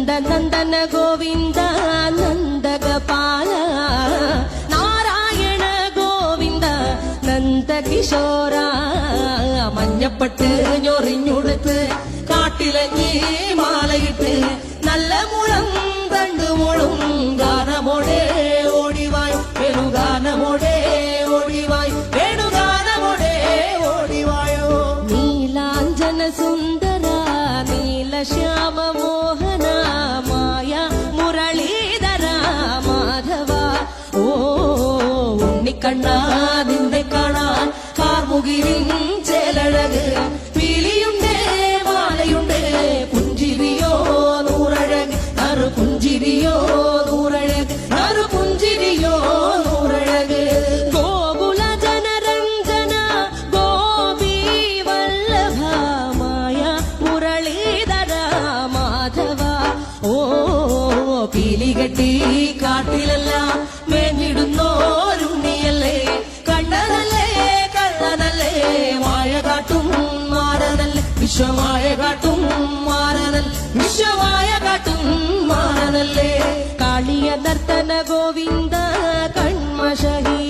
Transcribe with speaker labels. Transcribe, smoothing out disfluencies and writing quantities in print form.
Speaker 1: നന്ദനന്ദന ഗോവിന്ദ നന്ദഗപാല നാരായണ ഗോവിന്ദ നന്ദകിശോര മഞ്ഞപ്പെട്ട് ഞൊറിഞ്ഞുടുത്ത് കാട്ടിലഞ്ഞി മാലയിട്ട് നല്ല മുളം തണ്ടുമുളും ഗാനമോടെ ഓടിവായ് വേണുഗാനമോടെ ഓടിവായ് വേണുഗാനമോടെ ഓടിവായോ നീലാഞ്ജന സുന്ദര നീലശ്യാമ മോഹന മായ മുരളീധര മാധവ ഓ ഉണ്ണിക്കണ്ണാ നിന്നെ കാണാൻ കാർമുകിലിൻ ചേലഴക് പീലിയുണ്ട് മാലയുണ്ട് പുഞ്ചിരിയോ നൂറഴക് നറു പുഞ്ചിരിയോ നൂറഴക് നറു പുഞ്ചിരിയോ നൂറഴക് ഗോകുല ജനരഞ്ജന ഗോപി വല്ലഭ മായ മുരളീധര മാധവ ഓ പീലികെട്ടി കാട്ടിലെല്ലാം മേഞ്ഞിടുന്നോരുണ്ണിയല്ലേ കണ്ണനല്ലേ കള്ളനല്ലേ മായ കാട്ടും മാറനല്ലേ വിശ്വമായ കാട്ടും മാറനൽ വിശ്വമായ കാട്ടും മാറനല്ലേ കാളിയ നർത്തന ഗോവിന്ദ കൺമഷഹി